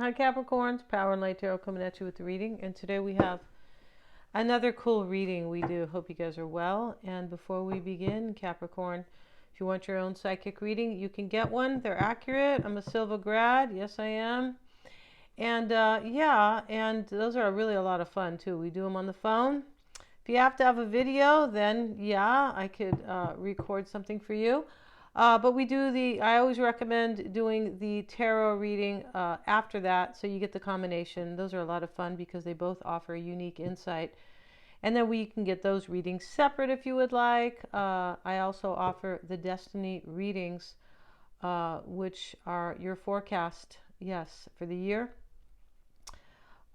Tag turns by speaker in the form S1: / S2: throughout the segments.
S1: Hi Capricorns, Power and Light Tarot coming at you with the reading, and today we have another cool reading we do. Hope you guys are well. And before we begin, Capricorn, if you want your own psychic reading, you can get one. They're accurate. I'm a Silva grad. Yes, I am. And yeah, and those are really a lot of fun too. We do them on the phone. If you have to have a video, then yeah, I could record something for you. But we do I always recommend doing the tarot reading after that, so you get the combination. Those are a lot of fun because they both offer unique insight. And then we can get those readings separate if you would like. I also offer the Destiny readings, which are your forecast, yes, for the year.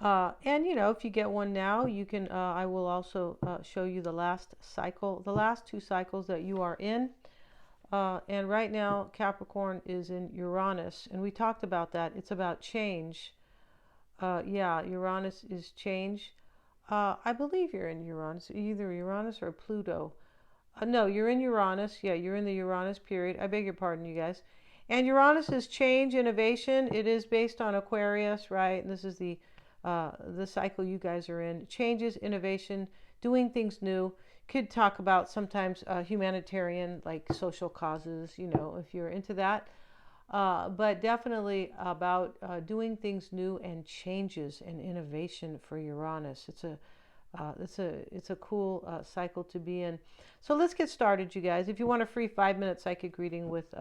S1: And you know, if you get one now, you can, I will also show you the last cycle, the last two cycles that you are in. And right now, Capricorn is in Uranus, and we talked about that. It's about change. Yeah, Uranus is change. I believe you're in Uranus, either Uranus or Pluto. No, you're in Uranus. Yeah, you're in the Uranus period. I beg your pardon, you guys. And Uranus is change, innovation. It is based on Aquarius, right? And this is the cycle you guys are in. Changes, innovation, doing things new. Could talk about sometimes humanitarian, like social causes, you know, if you're into that. But definitely about doing things new and changes and innovation for Uranus. It's a cool cycle to be in. So let's get started, you guys. If you want a free 5-minute psychic reading with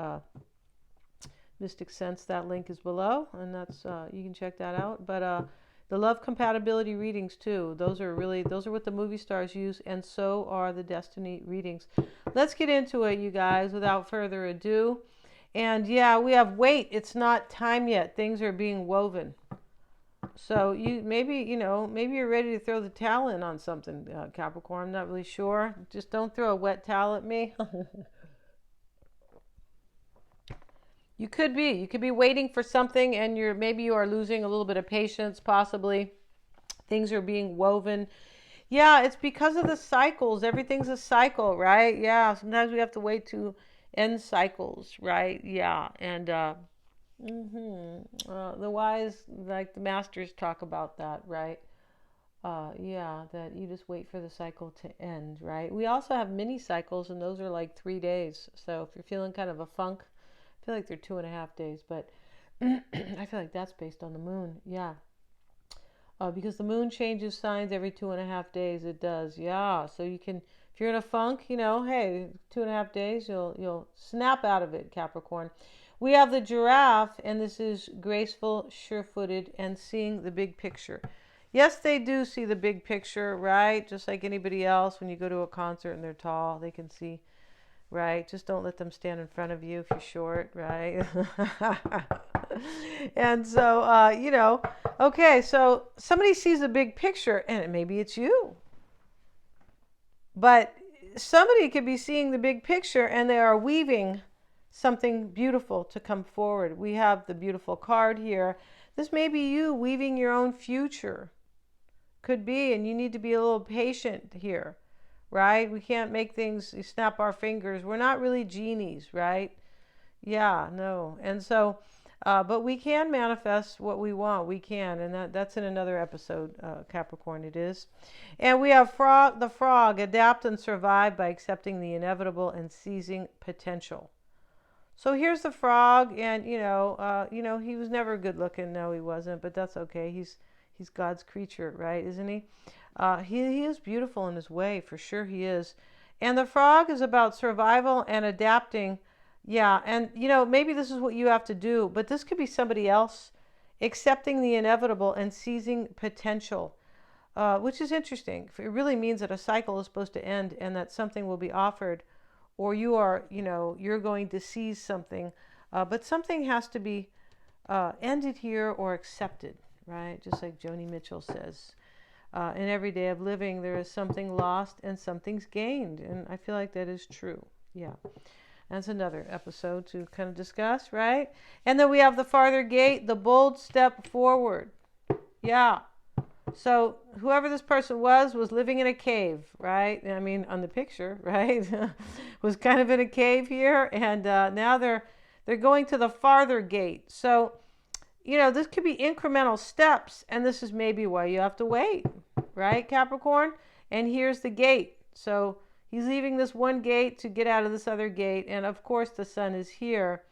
S1: Mystic Sense, that link is below, and that's you can check that out. But the love compatibility readings too. Those are what the movie stars use, and so are the Destiny readings. Let's get into it, you guys, without further ado. And yeah, we have wait. It's not time yet. Things are being woven. So maybe you're ready to throw the towel in on something, Capricorn. I'm not really sure. Just don't throw a wet towel at me. You could be waiting for something, and maybe you are losing a little bit of patience, possibly. Things are being woven. Yeah, it's because of the cycles. Everything's a cycle, right? Yeah, sometimes we have to wait to end cycles, right? Yeah, and the wise, like the masters, talk about that, right? Yeah, that you just wait for the cycle to end, right? We also have mini cycles, and those are like 3 days. So if you're feeling kind of a funk, I feel like they're 2.5 days, but I feel like that's based on the moon. Yeah. Because the moon changes signs every 2.5 days. It does. Yeah. So you can, if you're in a funk, you know, hey, 2.5 days, you'll snap out of it, Capricorn. We have the giraffe, and this is graceful, sure-footed, and seeing the big picture. Yes, they do see the big picture, right? Just like anybody else, when you go to a concert and they're tall, they can see. Right? Just don't let them stand in front of you if you're short, right? And so, you know, okay, so somebody sees a big picture, and maybe it's you. But somebody could be seeing the big picture, and they are weaving something beautiful to come forward. We have the beautiful card here. This may be you weaving your own future. Could be, and you need to be a little patient here. Right? We can't make things, snap our fingers. We're not really genies, right? Yeah, no. And so, but we can manifest what we want. We can. And that's in another episode, Capricorn, it is. And we have the frog, adapt and survive by accepting the inevitable and seizing potential. So here's the frog, and he was never good looking. No, he wasn't, but that's okay. He's God's creature, right? Isn't he? He is beautiful in his way, for sure he is. And the frog is about survival and adapting. Yeah, and maybe this is what you have to do, but this could be somebody else accepting the inevitable and seizing potential, which is interesting. It really means that a cycle is supposed to end and that something will be offered, or you're going to seize something, but something has to be ended here or accepted, right? Just like Joni Mitchell says. In every day of living, there is something lost and something's gained. And I feel like that is true. Yeah. That's another episode to kind of discuss, right? And then we have the farther gate, the bold step forward. Yeah. So whoever this person was living in a cave, right? I mean, on the picture, right? Was kind of in a cave here. And now they're going to the farther gate. So this could be incremental steps, and this is maybe why you have to wait, right, Capricorn? And here's the gate. So he's leaving this one gate to get out of this other gate, and of course the sun is here.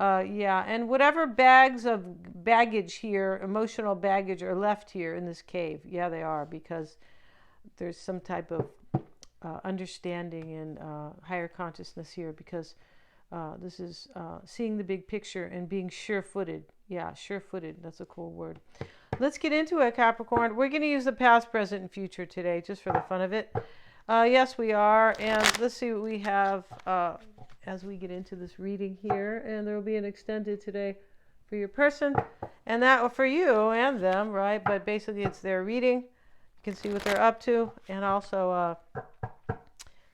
S1: Yeah, and whatever bags of baggage here, emotional baggage, are left here in this cave. Yeah, they are, because there's some type of understanding and higher consciousness here, because this is seeing the big picture and being sure-footed. Yeah, sure-footed. That's a cool word. Let's get into it, Capricorn. We're going to use the past, present, and future today, just for the fun of it. Yes, we are. And let's see what we have as we get into this reading here. And there will be an extended today for your person, and that for you and them, right? But basically, it's their reading. You can see what they're up to, and also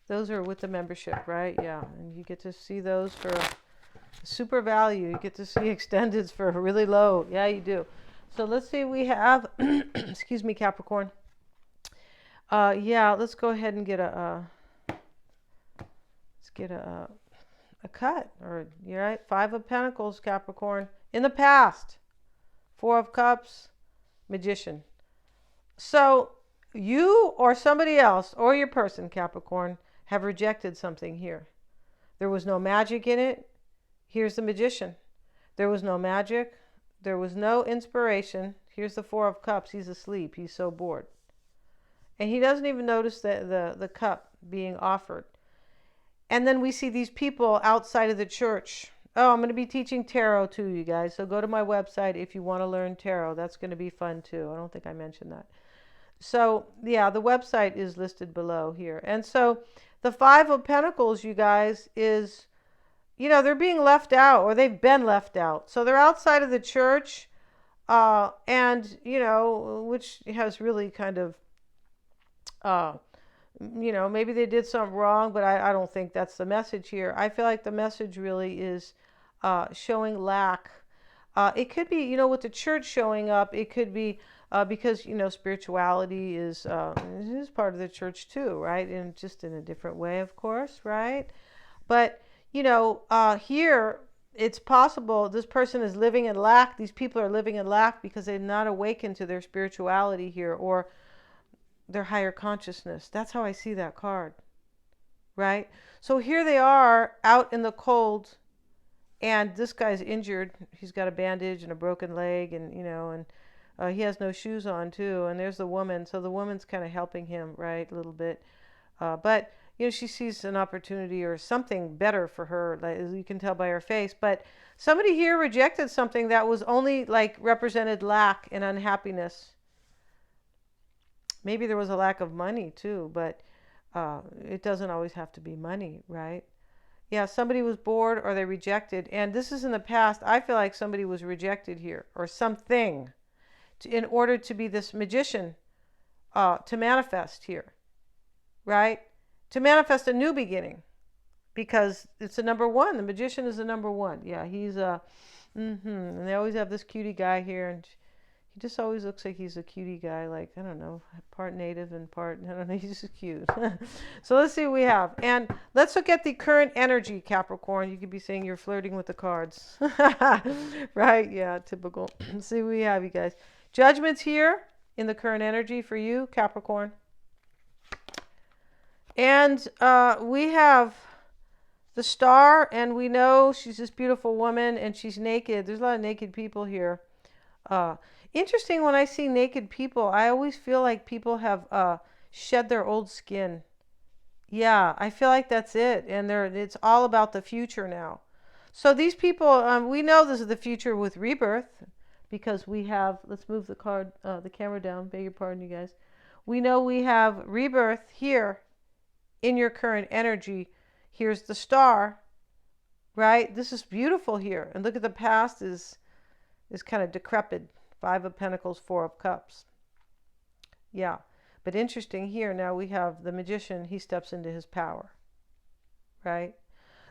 S1: those are with the membership, right? Yeah, and you get to see those for super value. You get to see extendeds for really low. Yeah, you do. So let's see, we have, excuse me, Capricorn. Yeah, let's go ahead and get a cut. Or, you're right, 5 of Pentacles, Capricorn. In the past, 4 of Cups, Magician. So you or somebody else or your person, Capricorn, have rejected something here. There was no magic in it. Here's the Magician. There was no magic. There was no inspiration. Here's the 4 of Cups. He's asleep. He's so bored. And he doesn't even notice the cup being offered. And then we see these people outside of the church. Oh, I'm going to be teaching tarot too, you guys. So go to my website if you want to learn tarot. That's going to be fun too. I don't think I mentioned that. So, yeah, the website is listed below here. And so the 5 of Pentacles, you guys, is, they're being left out, or they've been left out. So they're outside of the church, and, which has really kind of, maybe they did something wrong, but I don't think that's the message here. I feel like the message really is showing lack. It could be, with the church showing up, it could be because, spirituality is part of the church too, right? And just in a different way, of course, right? But, here it's possible this person is living in lack. These people are living in lack because they're not awakened to their spirituality here, or their higher consciousness. That's how I see that card, right? So here they are out in the cold, and this guy's injured. He's got a bandage and a broken leg, and he has no shoes on too. And there's the woman. So the woman's kind of helping him, right, a little bit. But she sees an opportunity or something better for her, like, as you can tell by her face. But somebody here rejected something that was only represented lack and unhappiness. Maybe there was a lack of money too, but it doesn't always have to be money, right? Yeah, somebody was bored or they rejected. And this is in the past. I feel like somebody was rejected here, or something, in order to be this magician, to manifest here, right? To manifest a new beginning, because it's a number 1. The Magician is the number 1. Yeah, he's and they always have this cutie guy here, and he just always looks like he's a cutie guy, I don't know, part native and part, I don't know, he's just cute. So let's see what we have. And let's look at the current energy, Capricorn. You could be saying you're flirting with the cards. Right? Yeah, typical. Let's see what we have, you guys. Judgment's here in the current energy for you, Capricorn. And we have the Star, and we know she's this beautiful woman, and she's naked. There's a lot of naked people here. Interesting, when I see naked people, I always feel like people have shed their old skin. Yeah, I feel like that's it. And it's all about the future now. So these people, we know this is the future with rebirth, because we have, let's move the camera down, beg your pardon, you guys. We know we have rebirth here in your current energy. Here's the Star, right? This is beautiful here. And look at the past is kind of decrepit. 5 of Pentacles, 4 of Cups. Yeah. But interesting here, now we have the Magician. He steps into his power, right?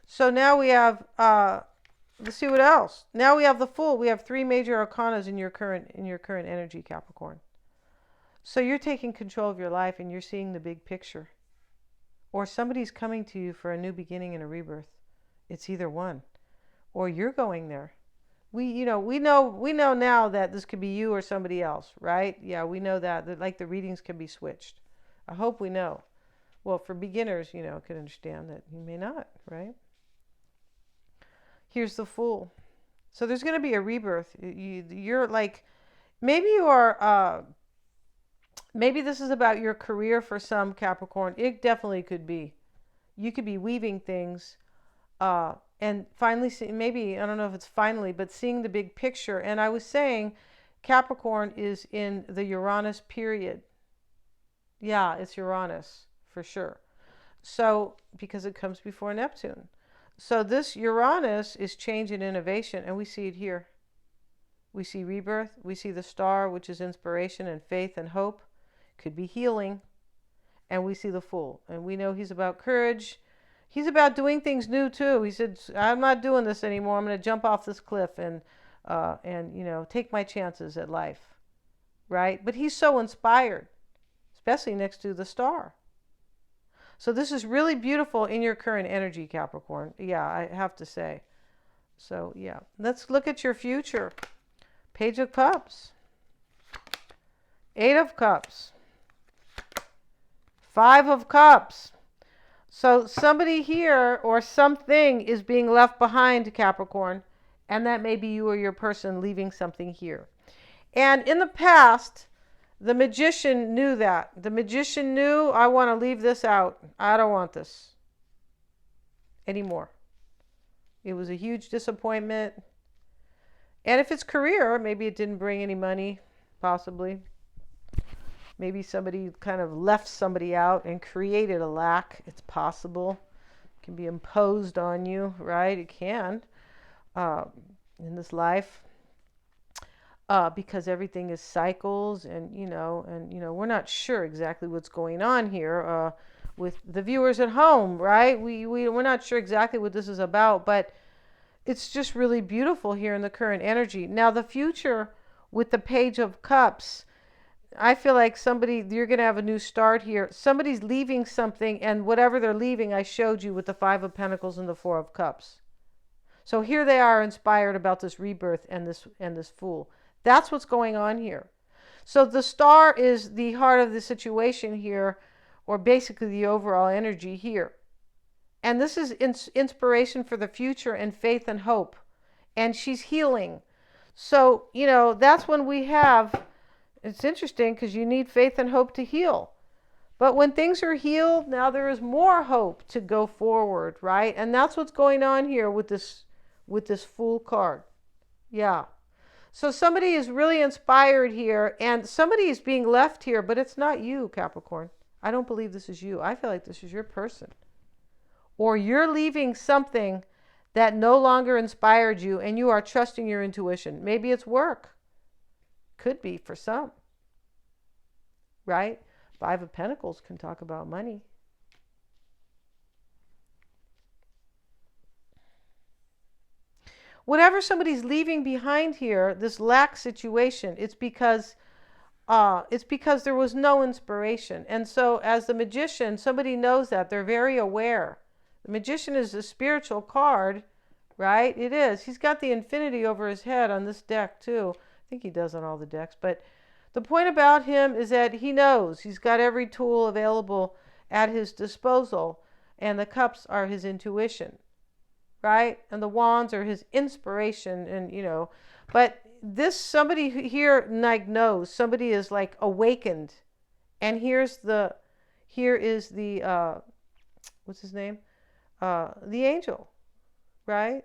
S1: So now we have, let's see what else. Now we have the Fool. We have 3 major arcanas in your current energy, Capricorn. So you're taking control of your life, and you're seeing the big picture. Or somebody's coming to you for a new beginning and a rebirth. It's either one. Or you're going there. we know now that this could be you or somebody else, right? Yeah, we know that like the readings can be switched. I hope we know. Well, for beginners, can understand that you may not, right? Here's the Fool. So there's going to be a rebirth. You're like, maybe you are, maybe this is about your career for some Capricorn. It definitely could be. You could be weaving things, and finally see, maybe, I don't know if it's finally, but seeing the big picture. And I was saying Capricorn is in the Uranus period. Yeah, it's Uranus for sure. So, because it comes before Neptune. So this Uranus is change and innovation, and we see it here. We see rebirth. We see the star, which is inspiration and faith and hope. Could be healing. And we see the Fool. And we know he's about courage. He's about doing things new too. He said, I'm not doing this anymore. I'm going to jump off this cliff and take my chances at life. Right? But he's so inspired, especially next to the star. So this is really beautiful in your current energy, Capricorn. Yeah, I have to say. So yeah, let's look at your future. Page of Cups. 8 of Cups. 5 of Cups. So somebody here or something is being left behind, Capricorn, and that may be you or your person leaving something here. And in the past, the magician knew that. The magician knew, I want to leave this out. I don't want this anymore. It was a huge disappointment. And if it's career, maybe it didn't bring any money, possibly. Maybe somebody kind of left somebody out and created a lack. It's possible. It can be imposed on you, right? It can in this life. Because everything is cycles, and we're not sure exactly what's going on here with the viewers at home, right? We're not sure exactly what this is about, but it's just really beautiful here in the current energy. Now the future with the Page of Cups, I feel like you're going to have a new start here. Somebody's leaving something, and whatever they're leaving, I showed you with the 5 of Pentacles and the 4 of Cups. So here they are inspired about this rebirth and this Fool. That's what's going on here. So the star is the heart of the situation here, or basically the overall energy here. And this is inspiration for the future and faith and hope. And she's healing. So, that's when we have, it's interesting because you need faith and hope to heal. But when things are healed, now there is more hope to go forward, right? And that's what's going on here with this Fool card. Yeah. So somebody is really inspired here, and somebody is being left here, but it's not you, Capricorn. I don't believe this is you. I feel like this is your person. Or you're leaving something that no longer inspired you, and you are trusting your intuition. Maybe it's work. Could be for some. Right? 5 of Pentacles can talk about money. Whatever somebody's leaving behind here, this lack situation, it's because there was no inspiration. And so as the magician, somebody knows that. They're very aware. The magician is a spiritual card, right? It is. He's got the infinity over his head on this deck too. I think he does on all the decks. But the point about him is that he knows. He's got every tool available at his disposal. And the cups are his intuition. Right? And the wands are his inspiration, and but somebody here like knows, somebody is like awakened, and here is the what's his name? The angel, right?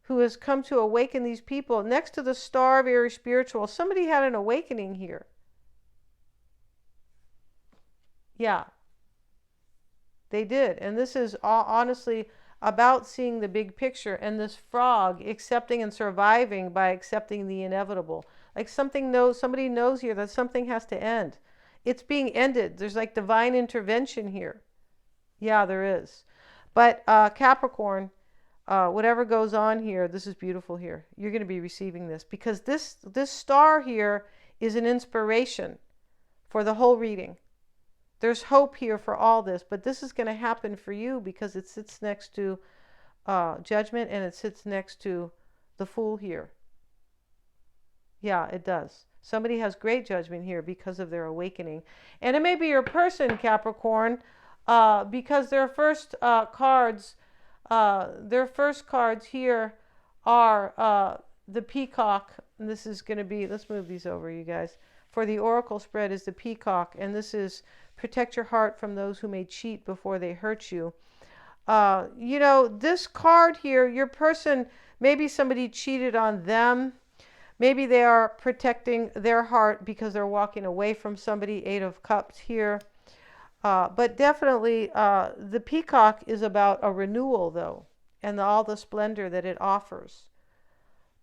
S1: Who has come to awaken these people. Next to the star, very spiritual. Somebody had an awakening here. Yeah, they did, and this is honestly about seeing the big picture, and this frog accepting and surviving by accepting the inevitable. Like somebody knows here that something has to end. It's being ended. There's like divine intervention here. Yeah, there is. But Capricorn, whatever goes on here, this is beautiful here. You're going to be receiving this because this star here is an inspiration for the whole reading. There's hope here for all this, but this is going to happen for you because it sits next to Judgment, and it sits next to the Fool here. Yeah, it does. Somebody has great judgment here because of their awakening. And it may be your person, Capricorn, because their first cards here are the peacock. And this is going to be, let's move these over, you guys. For the oracle spread is the peacock. And this is protect your heart from those who may cheat before they hurt you. This card here, your person, maybe somebody cheated on them. Maybe they are protecting their heart because they're walking away from somebody. Eight of Cups here. But definitely the peacock is about a renewal, though, and all the splendor that it offers.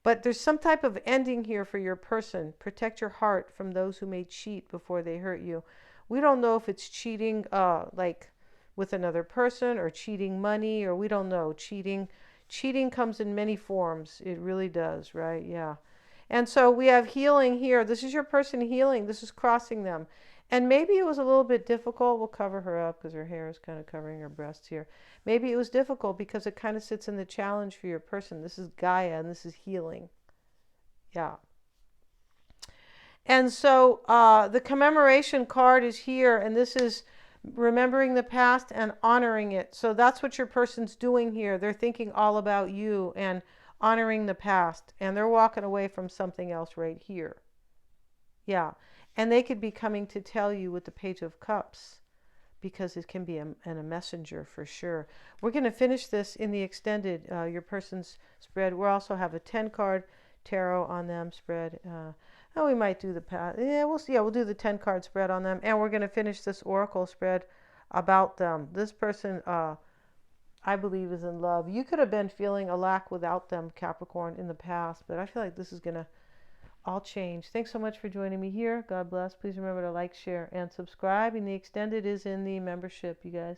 S1: But there's some type of ending here for your person. Protect your heart from those who may cheat before they hurt you. We don't know if it's cheating like with another person or cheating money, or we don't know. Cheating comes in many forms. It really does, right? Yeah. And so we have healing here. This is your person healing. This is crossing them. And maybe it was a little bit difficult. We'll cover her up because her hair is kind of covering her breasts here. Maybe it was difficult because it kind of sits in the challenge for your person. This is Gaia and this is healing. Yeah. And so the commemoration card is here, and this is remembering the past and honoring it. So that's what your person's doing here. They're thinking all about you and honoring the past, and they're walking away from something else right here. Yeah. And they could be coming to tell you with the Page of Cups, because it can be a messenger for sure. We're going to finish this in the extended your person's spread. We'll also have a 10-card tarot on them spread. We might do the past. Yeah, we'll see. Yeah, we'll do the 10-card spread on them, and we're going to finish this oracle spread about them. This person, I believe, is in love. You could have been feeling a lack without them, Capricorn, in the past, but I feel like this is going to all change. Thanks so much for joining me here. God bless. Please remember to like, share, and subscribe. And the extended is in the membership, you guys.